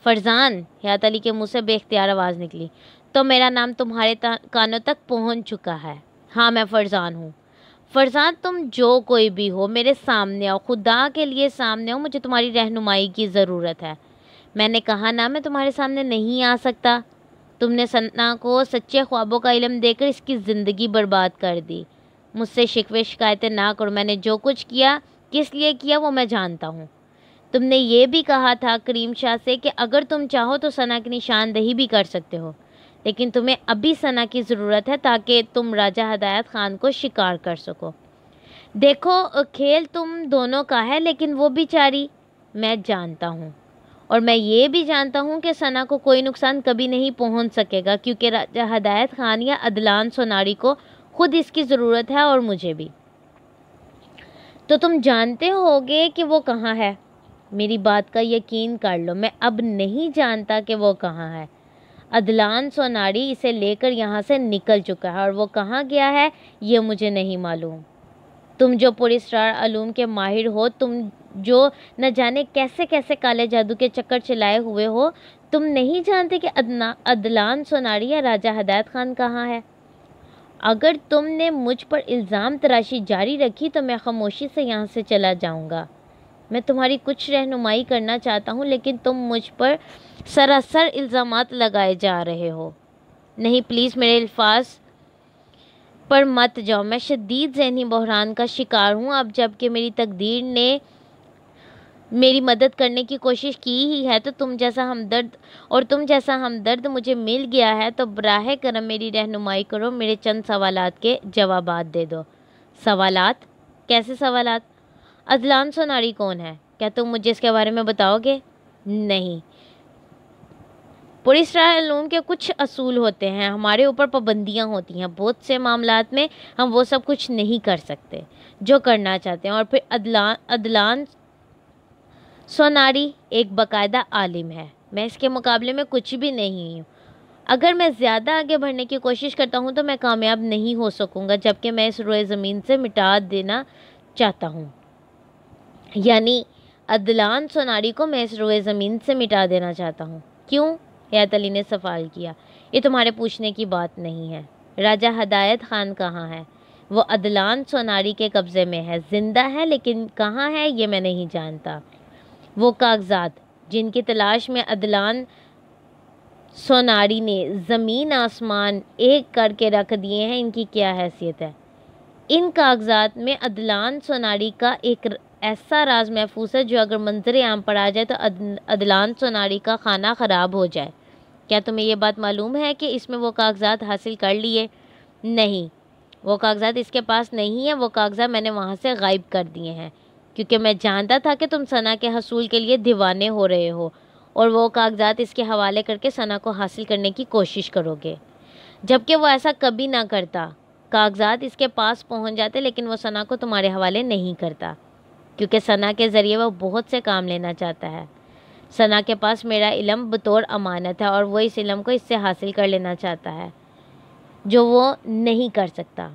[SPEAKER 1] فرزان، حیات علی کے منہ سے بے اختیار آواز نکلی، تو میرا نام تمہارے کانوں تک پہنچ چکا ہے۔ ہاں، میں فرزان ہوں۔ فرزان، تم جو کوئی بھی ہو میرے سامنے آؤ، خدا کے لیے سامنے آؤ، مجھے تمہاری رہنمائی کی ضرورت ہے۔ میں نے کہا نا، میں تمہارے سامنے نہیں آ سکتا۔ تم نے ثنا کو سچے خوابوں کا علم دے کر اس کی زندگی برباد کر دی۔ مجھ سے شکوے شکایتیں نہ کرو، میں نے جو کچھ کیا کس لیے کیا وہ میں جانتا ہوں۔ تم نے یہ بھی کہا تھا کریم شاہ سے کہ اگر تم چاہو تو ثنا کی نشاندہی بھی کر سکتے ہو، لیکن تمہیں ابھی ثنا کی ضرورت ہے تاکہ تم راجہ ہدایت خان کو شکار کر سکو۔ دیکھو، کھیل تم دونوں کا ہے، لیکن وہ بیچاری، میں جانتا ہوں، اور میں یہ بھی جانتا ہوں کہ ثنا کو کوئی نقصان کبھی نہیں پہنچ سکے گا، کیونکہ راجہ ہدایت خان یا عدلان سوناری کو خود اس کی ضرورت ہے اور مجھے بھی۔ تو تم جانتے ہوگے کہ وہ کہاں ہے؟ میری بات کا یقین کر لو، میں اب نہیں جانتا کہ وہ کہاں ہے۔ عدلان سوناری اسے لے کر یہاں سے نکل چکا ہے، اور وہ کہاں گیا ہے یہ مجھے نہیں معلوم۔ تم جو پراسرار علوم کے ماہر ہو، تم جو نہ جانے کیسے کیسے کالے جادو کے چکر چلائے ہوئے ہو، تم نہیں جانتے کہ عدلان سوناری یا راجہ ہدایت خان کہاں ہے؟ اگر تم نے مجھ پر الزام تراشی جاری رکھی تو میں خاموشی سے یہاں سے چلا جاؤں گا۔ میں تمہاری کچھ رہنمائی کرنا چاہتا ہوں، لیکن تم مجھ پر سراسر الزامات لگائے جا رہے ہو۔ نہیں، پلیز میرے الفاظ پر مت جاؤ، میں شدید ذہنی بحران کا شکار ہوں اب، جب کہ میری تقدیر نے میری مدد کرنے کی کوشش کی ہی ہے، تو تم جیسا ہمدرد مجھے مل گیا ہے، تو براہ کرم میری رہنمائی کرو، میرے چند سوالات کے جوابات دے دو۔ سوالات؟ کیسے سوالات؟ عدلان سوناری کون ہے؟ کیا تم مجھے اس کے بارے میں بتاؤ گے؟ نہیں، پراسرار علوم کے کچھ اصول ہوتے ہیں، ہمارے اوپر پابندیاں ہوتی ہیں، بہت سے معاملات میں ہم وہ سب کچھ نہیں کر سکتے جو کرنا چاہتے ہیں۔ اور پھر عدلان سوناری ایک باقاعدہ عالم ہے، میں اس کے مقابلے میں کچھ بھی نہیں ہوں۔ اگر میں زیادہ آگے بڑھنے کی کوشش کرتا ہوں تو میں کامیاب نہیں ہو سکوں گا، جبکہ میں اس روئے زمین سے مٹا دینا چاہتا ہوں۔ یعنی عدلان سوناری کو میں اس روئے زمین سے مٹا دینا چاہتا ہوں۔ کیوں؟ حیات علی نے سوال کیا۔ یہ تمہارے پوچھنے کی بات نہیں ہے۔ راجہ ہدایت خان کہاں ہے؟ وہ عدلان سوناری کے قبضے میں ہے، زندہ ہے، لیکن کہاں ہے یہ میں نہیں جانتا۔ وہ کاغذات جن کی تلاش میں عدلان سوناری نے زمین آسمان ایک کر کے رکھ دیے ہیں، ان کی کیا حیثیت ہے؟ ان کاغذات میں عدلان سوناری کا ایک ایسا راز محفوظ ہے جو اگر منظر عام پر آ جائے تو عدلان سوناری کا کھانا خراب ہو جائے۔ کیا تمہیں یہ بات معلوم ہے کہ اس میں وہ کاغذات حاصل کر لیے؟ نہیں، وہ کاغذات اس کے پاس نہیں ہیں، وہ کاغذات میں نے وہاں سے غائب کر دیے ہیں، کیونکہ میں جانتا تھا کہ تم ثنا کے حصول کے لیے دیوانے ہو رہے ہو، اور وہ کاغذات اس کے حوالے کر کے ثنا کو حاصل کرنے کی کوشش کرو گے، جبکہ وہ ایسا کبھی نہ کرتا۔ کاغذات اس کے پاس پہنچ جاتے، لیکن وہ ثنا کو تمہارے حوالے نہیں کرتا، کیونکہ ثنا کے ذریعے وہ بہت سے کام لینا چاہتا ہے۔ ثنا کے پاس میرا علم بطور امانت ہے، اور وہ اس علم کو اس سے حاصل کر لینا چاہتا ہے جو وہ نہیں کر سکتا۔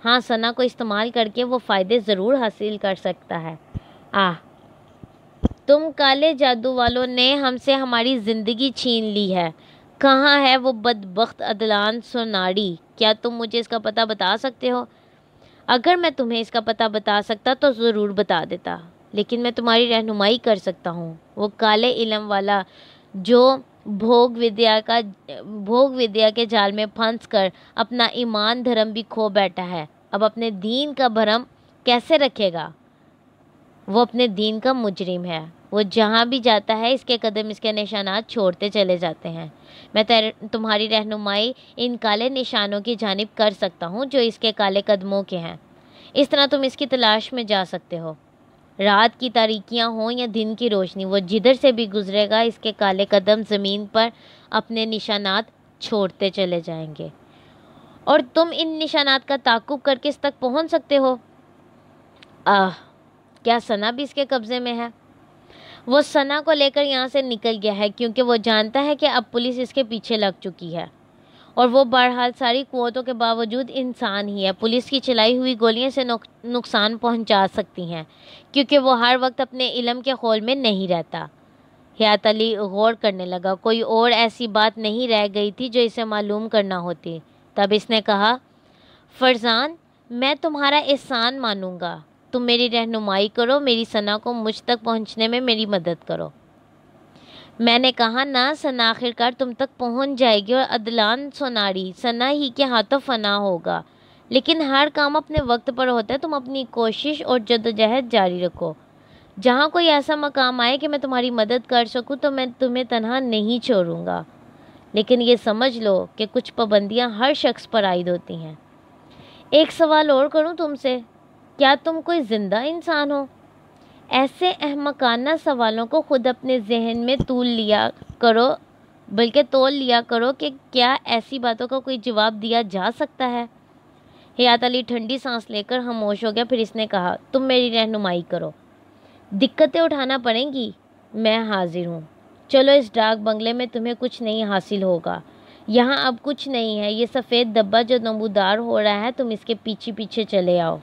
[SPEAKER 1] ہاں، ثنا کو استعمال کر کے وہ فائدے ضرور حاصل کر سکتا ہے۔ تم کالے جادو والوں نے ہم سے ہماری زندگی چھین لی ہے۔ کہاں ہے وہ بدبخت عدلان سوناری؟ کیا تم مجھے اس کا پتہ بتا سکتے ہو؟ اگر میں تمہیں اس کا پتہ بتا سکتا تو ضرور بتا دیتا، لیکن میں تمہاری رہنمائی کر سکتا ہوں۔ وہ کالے علم والا جو بھوگ ودیا کے جال میں پھنس کر اپنا ایمان دھرم بھی کھو بیٹھا ہے، اب اپنے دین کا بھرم کیسے رکھے گا؟ وہ اپنے دین کا مجرم ہے، وہ جہاں بھی جاتا ہے اس کے قدم اس کے نشانات چھوڑتے چلے جاتے ہیں۔ میں تمہاری رہنمائی ان کالے نشانوں کی جانب کر سکتا ہوں جو اس کے کالے قدموں کے ہیں، اس طرح تم اس کی تلاش میں جا سکتے ہو۔ رات کی تاریکیاں ہوں یا دن کی روشنی، وہ جدھر سے بھی گزرے گا اس کے کالے قدم زمین پر اپنے نشانات چھوڑتے چلے جائیں گے، اور تم ان نشانات کا تعاقب کر کے اس تک پہنچ سکتے ہو۔ کیا ثنا بھی اس کے قبضے میں ہے؟ وہ ثنا کو لے کر یہاں سے نکل گیا ہے، کیونکہ وہ جانتا ہے کہ اب پولیس اس کے پیچھے لگ چکی ہے، اور وہ بہرحال ساری قوتوں کے باوجود انسان ہی ہے۔ پولیس کی چلائی ہوئی گولیاں سے نقصان پہنچا سکتی ہیں، کیونکہ وہ ہر وقت اپنے علم کے خول میں نہیں رہتا۔ حیات علی غور کرنے لگا، کوئی اور ایسی بات نہیں رہ گئی تھی جو اسے معلوم کرنا ہوتی۔ تب اس نے کہا، فرزان، میں تمہارا احسان مانوں گا، تم میری رہنمائی کرو، میری ثنا کو مجھ تک پہنچنے میں میری مدد کرو۔ میں نے کہا نا، ثنا آخرکار تم تک پہنچ جائے گی، اور عدلان سوناری ثنا ہی کے ہاتھوں فنا ہوگا، لیکن ہر کام اپنے وقت پر ہوتا ہے۔ تم اپنی کوشش اور جدوجہد جاری رکھو۔ جہاں کوئی ایسا مقام آئے کہ میں تمہاری مدد کر سکوں تو میں تمہیں تنہا نہیں چھوڑوں گا، لیکن یہ سمجھ لو کہ کچھ پابندیاں ہر شخص پر عائد ہوتی ہیں۔ ایک سوال اور کروں تم سے، کیا تم کوئی زندہ انسان ہو؟ ایسے احمقانہ سوالوں کو خود اپنے ذہن میں تول لیا کرو کہ کیا ایسی باتوں کا کوئی جواب دیا جا سکتا ہے؟ حیات علی ٹھنڈی سانس لے کر خاموش ہو گیا، پھر اس نے کہا، تم میری رہنمائی کرو، دقتیں اٹھانا پڑیں گی، میں حاضر ہوں۔ چلو، اس ڈاک بنگلے میں تمہیں کچھ نہیں حاصل ہوگا، یہاں اب کچھ نہیں ہے، یہ سفید ڈبہ جو نمودار ہو رہا ہے، تم اس کے پیچھے پیچھے چلے آؤ،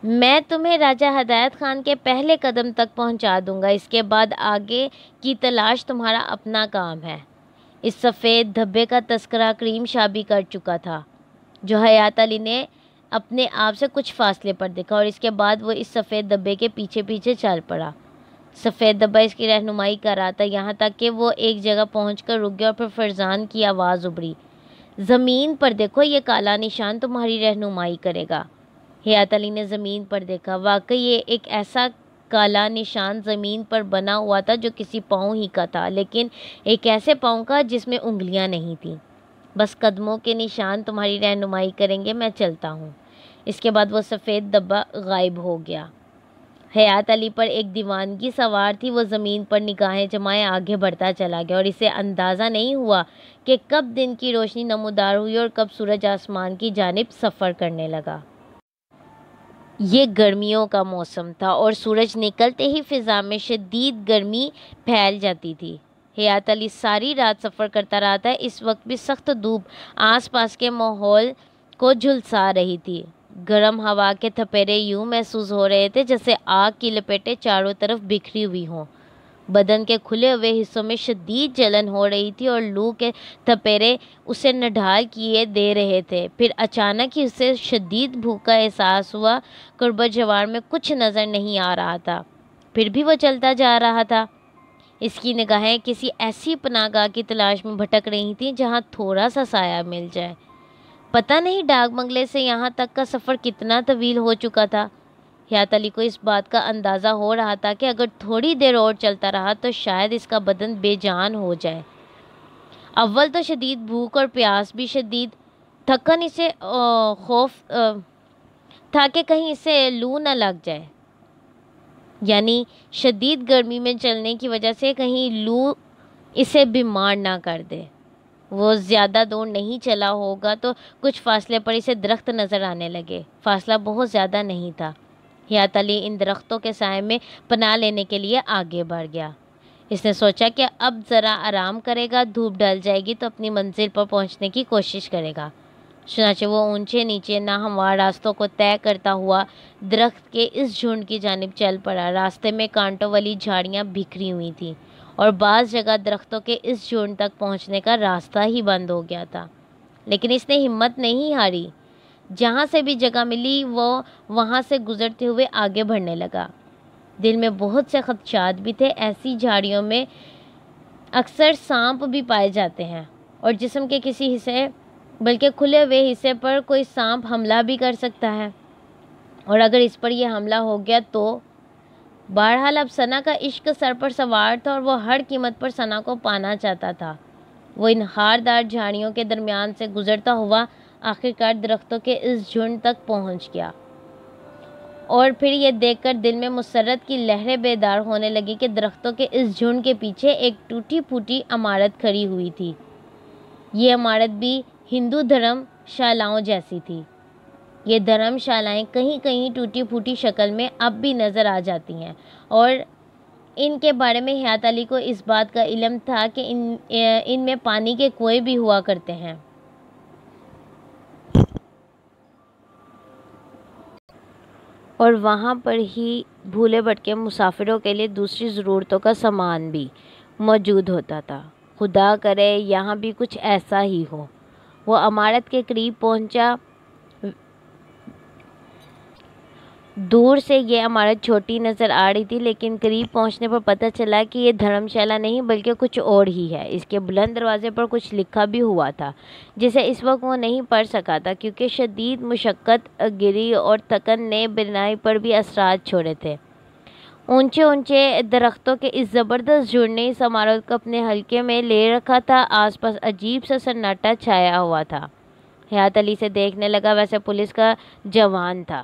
[SPEAKER 1] میں تمہیں راجہ ہدایت خان کے پہلے قدم تک پہنچا دوں گا، اس کے بعد آگے کی تلاش تمہارا اپنا کام ہے۔ اس سفید دھبے کا تذکرہ کریم شاہ بھی کر چکا تھا، جو حیات علی نے اپنے آپ سے کچھ فاصلے پر دیکھا، اور اس کے بعد وہ اس سفید دھبے کے پیچھے پیچھے چل پڑا۔ سفید دھبا اس کی رہنمائی کر رہا تھا، یہاں تک کہ وہ ایک جگہ پہنچ کر رک گیا، اور پھر فرزان کی آواز ابھری، زمین پر دیکھو، یہ کالا نشان تمہاری رہنمائی کرے گا۔ حیات علی نے زمین پر دیکھا، واقعی یہ ایک ایسا کالا نشان زمین پر بنا ہوا تھا جو کسی پاؤں ہی کا تھا، لیکن ایک ایسے پاؤں کا جس میں انگلیاں نہیں تھیں۔ بس قدموں کے نشان تمہاری رہنمائی کریں گے، میں چلتا ہوں۔ اس کے بعد وہ سفید ڈبہ غائب ہو گیا۔ حیات علی پر ایک دیوانگی سوار تھی، وہ زمین پر نگاہیں جمائے آگے بڑھتا چلا گیا، اور اسے اندازہ نہیں ہوا کہ کب دن کی روشنی نمودار ہوئی اور کب سورج آسمان کی جانب سفر کرنے لگا۔ یہ گرمیوں کا موسم تھا اور سورج نکلتے ہی فضا میں شدید گرمی پھیل جاتی تھی۔ حیات علی ساری رات سفر کرتا رہا تھا، اس وقت بھی سخت دھوپ آس پاس کے ماحول کو جھلسا رہی تھی۔ گرم ہوا کے تھپیڑے یوں محسوس ہو رہے تھے جیسے آگ کی لپیٹیں چاروں طرف بکھری ہوئی ہوں۔ بدن کے کھلے ہوئے حصوں میں شدید جلن ہو رہی تھی اور لو کے تھپیڑے اسے نڈھال کیے دے رہے تھے۔ پھر اچانک ہی اسے شدید بھوک کا احساس ہوا، قرب جوار میں کچھ نظر نہیں آ رہا تھا، پھر بھی وہ چلتا جا رہا تھا۔ اس کی نگاہیں کسی ایسی پناہ گاہ کی تلاش میں بھٹک رہی تھیں جہاں تھوڑا سا سایہ مل جائے۔ پتہ نہیں ڈاک بنگلے سے یہاں تک کا سفر کتنا طویل ہو چکا تھا۔ حیات علی کو اس بات کا اندازہ ہو رہا تھا کہ اگر تھوڑی دیر اور چلتا رہا تو شاید اس کا بدن بے جان ہو جائے۔ اول تو شدید بھوک اور پیاس بھی شدید، تھکن اسے خوف تھا کہ کہیں اسے لو نہ لگ جائے، یعنی شدید گرمی میں چلنے کی وجہ سے کہیں لو اسے بیمار نہ کر دے۔ وہ زیادہ دور نہیں چلا ہوگا تو کچھ فاصلے پر اسے درخت نظر آنے لگے، فاصلہ بہت زیادہ نہیں تھا۔ حیات علی ان درختوں کے سائے میں پناہ لینے کے لیے آگے بڑھ گیا۔ اس نے سوچا کہ اب ذرا آرام کرے گا، دھوپ ڈھل جائے گی تو اپنی منزل پر پہنچنے کی کوشش کرے گا۔ چنانچہ وہ اونچے نیچے ناہموار راستوں کو طے کرتا ہوا درخت کے اس جھنڈ کی جانب چل پڑا۔ راستے میں کانٹوں والی جھاڑیاں بکھری ہوئی تھیں اور بعض جگہ درختوں کے اس جھنڈ تک پہنچنے کا راستہ ہی بند ہو گیا تھا، لیکن اس نے ہمت نہیں ہاری۔ جہاں سے بھی جگہ ملی وہ وہاں سے گزرتے ہوئے آگے بڑھنے لگا۔ دل میں بہت سے خدشات بھی تھے، ایسی جھاڑیوں میں اکثر سانپ بھی پائے جاتے ہیں اور جسم کے کسی حصے بلکہ کھلے ہوئے حصے پر کوئی سانپ حملہ بھی کر سکتا ہے، اور اگر اس پر یہ حملہ ہو گیا تو بہرحال اب ثنا کا عشق سر پر سوار تھا اور وہ ہر قیمت پر ثنا کو پانا چاہتا تھا۔ وہ ان خاردار جھاڑیوں کے درمیان سے گزرتا ہوا آخرکار درختوں کے اس جھنڈ تک پہنچ گیا، اور پھر یہ دیکھ کر دل میں مسرت کی لہریں بیدار ہونے لگی کہ درختوں کے اس جھنڈ کے پیچھے ایک ٹوٹی پھوٹی عمارت کھڑی ہوئی تھی۔ یہ عمارت بھی ہندو دھرم شالاؤں جیسی تھی۔ یہ دھرم شالائیں کہیں کہیں ٹوٹی پھوٹی شکل میں اب بھی نظر آ جاتی ہیں، اور ان کے بارے میں حیات علی کو اس بات کا علم تھا کہ ان میں پانی کے کنویں بھی ہوا کرتے ہیں، اور وہاں پر ہی بھولے بھٹکے مسافروں کے لیے دوسری ضرورتوں کا سامان بھی موجود ہوتا تھا۔ خدا کرے یہاں بھی کچھ ایسا ہی ہو۔ وہ عمارت کے قریب پہنچا۔ دور سے یہ عمارت چھوٹی نظر آ رہی تھی، لیکن قریب پہنچنے پر پتہ چلا کہ یہ دھرم شالہ نہیں بلکہ کچھ اور ہی ہے۔ اس کے بلند دروازے پر کچھ لکھا بھی ہوا تھا جسے اس وقت وہ نہیں پڑھ سکا تھا کیونکہ شدید مشقت گری اور تھکن نے بینائی پر بھی اثرات چھوڑے تھے۔ اونچے اونچے درختوں کے اس زبردست جھنڈ نے اس عمارت کو اپنے حلقے میں لے رکھا تھا۔ آس پاس عجیب سا سناٹا چھایا ہوا تھا۔ حیات علی سے دیکھنے لگا، ویسے پولیس کا جوان تھا،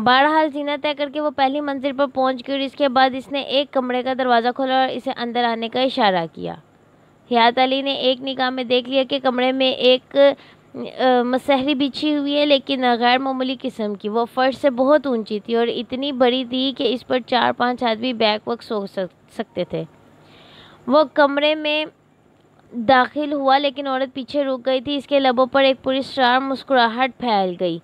[SPEAKER 1] بہرحال زینہ طے کر کے وہ پہلی منزل پر پہنچ گئی اور اس کے بعد اس نے ایک کمرے کا دروازہ کھولا اور اسے اندر آنے کا اشارہ کیا۔ حیات علی نے ایک نگاہ میں دیکھ لیا کہ کمرے میں ایک مسہری بچھی ہوئی ہے، لیکن غیر معمولی قسم کی۔ وہ فرش سے بہت اونچی تھی اور اتنی بڑی تھی کہ اس پر 4-5 آدمی بیک وقت سو سکتے تھے۔ وہ کمرے میں داخل ہوا لیکن عورت پیچھے رک گئی تھی۔ اس کے لبوں پر ایک پراسرار مسکراہٹ پھیل گئی۔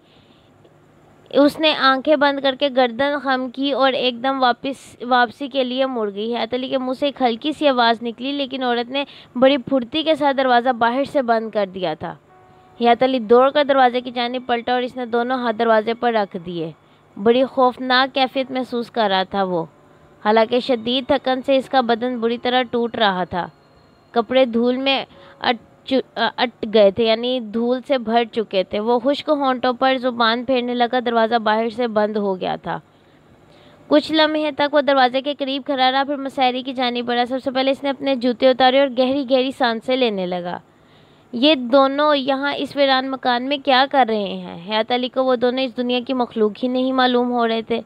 [SPEAKER 1] اس نے آنکھیں بند کر کے گردن خم کی اور ایک دم واپسی کے لیے مڑ گئی۔ حیات علی کے منہ سے ایک ہلکی سی آواز نکلی، لیکن عورت نے بڑی پھرتی کے ساتھ دروازہ باہر سے بند کر دیا تھا۔ حیات علی دوڑ کر دروازے کی جانب پلٹا اور اس نے دونوں ہاتھ دروازے پر رکھ دیے۔ بڑی خوفناک کیفیت محسوس کر رہا تھا وہ، حالانکہ شدید تھکن سے اس کا بدن بری طرح ٹوٹ رہا تھا۔ کپڑے دھول میں اٹ گئے تھے، یعنی دھول سے بھر چکے تھے۔ وہ خشک ہونٹوں پر زبان پھیرنے لگا۔ دروازہ باہر سے بند ہو گیا تھا۔ کچھ لمحے تک وہ دروازے کے قریب کھڑا رہا، پھر مسہری کی جانب بڑھا۔ سب سے پہلے اس نے اپنے جوتے اتارے اور گہری گہری سانسیں لینے لگا۔ یہ دونوں یہاں اس ویران مکان میں کیا کر رہے ہیں؟ حیات علی کو وہ دونوں اس دنیا کی مخلوق ہی نہیں معلوم ہو رہے تھے۔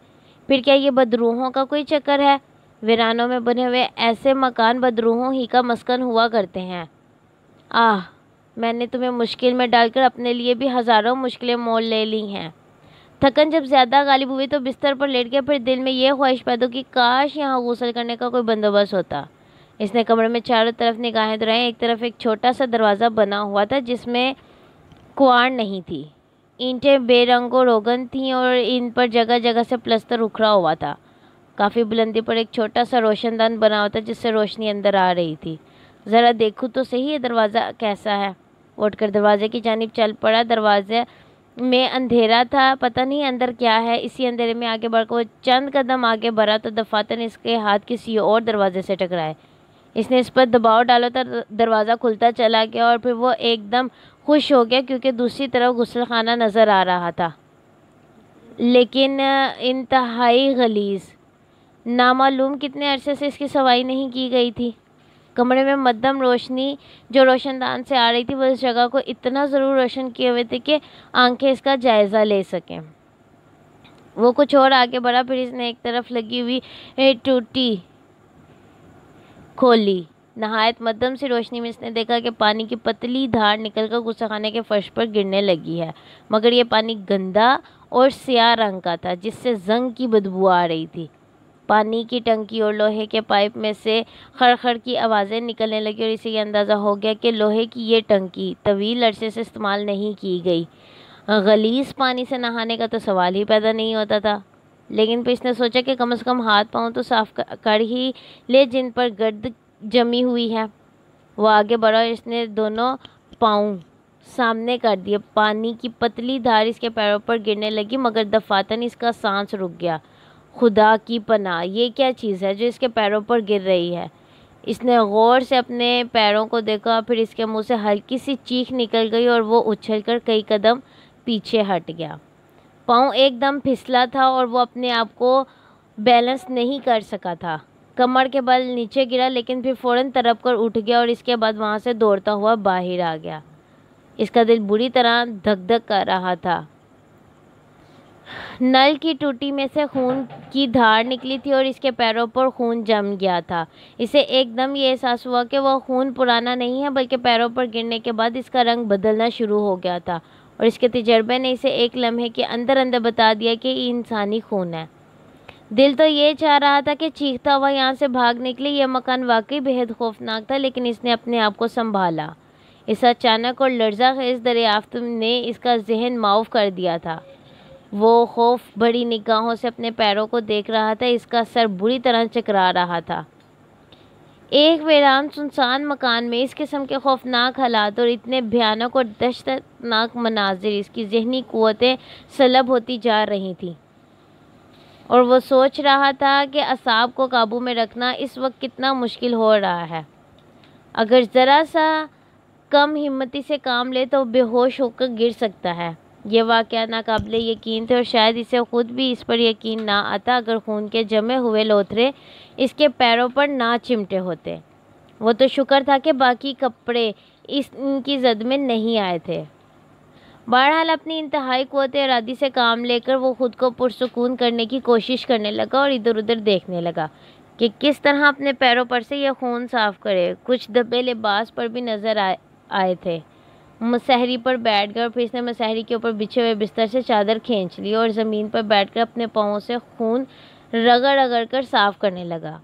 [SPEAKER 1] پھر کیا یہ بدروحوں کا کوئی چکر ہے؟ ویرانوں میں بنے ہوئے ایسے مکان بدروحوں ہی کا مسکن ہوا کرتے ہیں۔ میں نے تمہیں مشکل میں ڈال کر اپنے لیے بھی ہزاروں مشکلیں مول لے لی ہیں۔ تھکن جب زیادہ غالب ہوئی تو بستر پر لیٹ گیا۔ پھر دل میں یہ خواہش پیدا کہ کاش یہاں غسل کرنے کا کوئی بندوبست ہوتا۔ اس نے کمرے میں چاروں طرف نگاہیں دوڑائیں۔ ایک طرف ایک چھوٹا سا دروازہ بنا ہوا تھا جس میں کواڑ نہیں تھی۔ اینٹیں بے رنگ و روگن تھیں اور ان پر جگہ جگہ سے پلستر اکھڑا ہوا تھا۔ کافی بلندی پر ایک چھوٹا سا روشن دان بنا ہوا تھا جس سے روشنی اندر آ رہی تھی۔ ذرا دیکھو تو صحیح یہ دروازہ کیسا ہے۔ اٹھ کر دروازے کی جانب چل پڑا۔ دروازے میں اندھیرا تھا، پتہ نہیں اندر کیا ہے۔ اسی اندھیرے میں آگے بڑھ کر وہ چند قدم آگے بڑھا تو دفعتاً اس کے ہاتھ کسی اور دروازے سے ٹکرائے۔ اس نے اس پر دباؤ ڈالا تو دروازہ کھلتا چلا گیا اور پھر وہ ایک دم خوش ہو گیا کیونکہ دوسری طرف غسل خانہ نظر آ رہا تھا، لیکن انتہائی غلیظ۔ نامعلوم کتنے عرصے سے اس کی صفائی نہیں کی گئی تھی۔ کمرے میں مدھم روشنی جو روشن دان سے آ رہی تھی وہ اس جگہ کو اتنا ضرور روشن کیے ہوئے تھے کہ آنکھیں اس کا جائزہ لے سکیں۔ وہ کچھ اور آگے بڑھا، پھر اس نے ایک طرف لگی ہوئی ٹوٹی کھولی۔ نہایت مدھم سی روشنی میں اس نے دیکھا کہ پانی کی پتلی دھار نکل کر غسل خانے کے فرش پر گرنے لگی ہے، مگر یہ پانی گندا اور سیاہ رنگ کا تھا جس سے زنگ کی بدبو آ رہی تھی۔ پانی کی ٹنکی اور لوہے کے پائپ میں سے خڑخڑ کی آوازیں نکلنے لگی اور اسے یہ اندازہ ہو گیا کہ لوہے کی یہ ٹنکی طویل عرصے سے استعمال نہیں کی گئی۔ غلیظ پانی سے نہانے کا تو سوال ہی پیدا نہیں ہوتا تھا، لیکن پھر اس نے سوچا کہ کم از کم ہاتھ پاؤں تو صاف کر ہی لے جن پر گرد جمی ہوئی ہے۔ وہ آگے بڑھا اور اس نے دونوں پاؤں سامنے کر دیے۔ پانی کی پتلی دھار اس کے پیروں پر گرنے لگی، مگر دفعتاً اس کا سانس رک گیا۔ خدا کی پناہ، یہ کیا چیز ہے جو اس کے پیروں پر گر رہی ہے؟ اس نے غور سے اپنے پیروں کو دیکھا، پھر اس کے منہ سے ہلکی سی چیخ نکل گئی اور وہ اچھل کر کئی قدم پیچھے ہٹ گیا۔ پاؤں ایک دم پھسلا تھا اور وہ اپنے آپ کو بیلنس نہیں کر سکا تھا۔ کمر کے بل نیچے گرا، لیکن پھر فوراً تڑپ کر اٹھ گیا اور اس کے بعد وہاں سے دوڑتا ہوا باہر آ گیا۔ اس کا دل بری طرح دھک دھک کر رہا تھا۔ نل کی ٹوٹی میں سے خون کی دھار نکلی تھی اور اس کے پیروں پر خون جم گیا تھا۔ اسے ایک دم یہ احساس ہوا کہ وہ خون پرانا نہیں ہے بلکہ پیروں پر گرنے کے بعد اس کا رنگ بدلنا شروع ہو گیا تھا، اور اس کے تجربے نے اسے ایک لمحے کے اندر اندر بتا دیا کہ یہ انسانی خون ہے۔ دل تو یہ چاہ رہا تھا کہ چیختا ہوا یہاں سے بھاگ نکلے۔ یہ مکان واقعی بہت خوفناک تھا، لیکن اس نے اپنے آپ کو سنبھالا۔ اس اچانک اور لرزہ خیز دریافت نے اس کا ذہن معاف کر دیا تھا۔ وہ خوف بڑی نگاہوں سے اپنے پیروں کو دیکھ رہا تھا۔ اس کا سر بری طرح چکرا رہا تھا۔ ایک ویران سنسان مکان میں اس قسم کے خوفناک حالات اور اتنے بھیانک اور دہشتناک مناظر اس کی ذہنی قوتیں سلب ہوتی جا رہی تھیں، اور وہ سوچ رہا تھا کہ اعصاب کو قابو میں رکھنا اس وقت کتنا مشکل ہو رہا ہے۔ اگر ذرا سا کم ہمتی سے کام لے تو بے ہوش ہو کر گر سکتا ہے۔ یہ واقعہ ناقابل یقین تھے اور شاید اسے خود بھی اس پر یقین نہ آتا اگر خون کے جمے ہوئے لوتھڑے اس کے پیروں پر نہ چمٹے ہوتے۔ وہ تو شکر تھا کہ باقی کپڑے ان کی زد میں نہیں آئے تھے۔ بہرحال اپنی انتہائی قوت ارادی سے کام لے کر وہ خود کو پرسکون کرنے کی کوشش کرنے لگا اور ادھر ادھر دیکھنے لگا کہ کس طرح اپنے پیروں پر سے یہ خون صاف کرے۔ کچھ دبے لباس پر بھی نظر آئے تھے۔ مسہری پر بیٹھ گیا اور پھر اس نے مسہری کے اوپر بچھے ہوئے بستر سے چادر کھینچ لی اور زمین پر بیٹھ کر اپنے پاؤں سے خون رگڑ رگڑ کر صاف کرنے لگا۔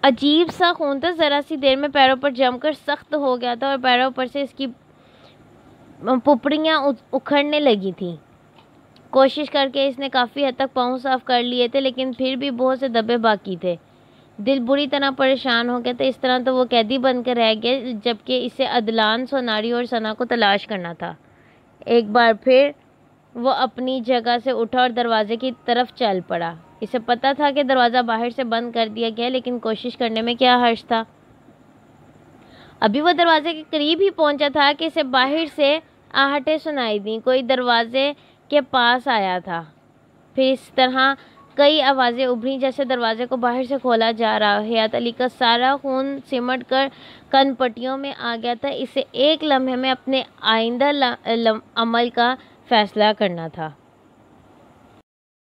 [SPEAKER 1] عجیب سا خون تھا، ذرا سی دیر میں پیروں پر جم کر سخت ہو گیا تھا اور پیروں پر سے اس کی پپڑیاں اکھڑنے لگی تھیں۔ کوشش کر کے اس نے کافی حد تک پاؤں صاف کر لیے تھے، لیکن پھر بھی بہت سے دبے باقی تھے۔ دل بری طرح پریشان ہو گیا تھا۔ اس طرح تو وہ قیدی بن کر رہ گیا، جبکہ اسے عدلان، سوناری اور ثنا کو تلاش کرنا تھا۔ ایک بار پھر وہ اپنی جگہ سے اٹھا اور دروازے کی طرف چل پڑا۔ اسے پتا تھا کہ دروازہ باہر سے بند کر دیا گیا، لیکن کوشش کرنے میں کیا حرج تھا۔ ابھی وہ دروازے کے قریب ہی پہنچا تھا کہ اسے باہر سے آہٹیں سنائی دیں۔ کوئی دروازے کے پاس آیا تھا۔ پھر اس طرح کئی آوازیں ابھریں جیسے دروازے کو باہر سے کھولا جا رہا۔ حیات علی کا سارا خون سمٹ کر کن پٹیوں میں آ گیا تھا۔ اسے ایک لمحے میں اپنے آئندہ عمل کا فیصلہ کرنا تھا۔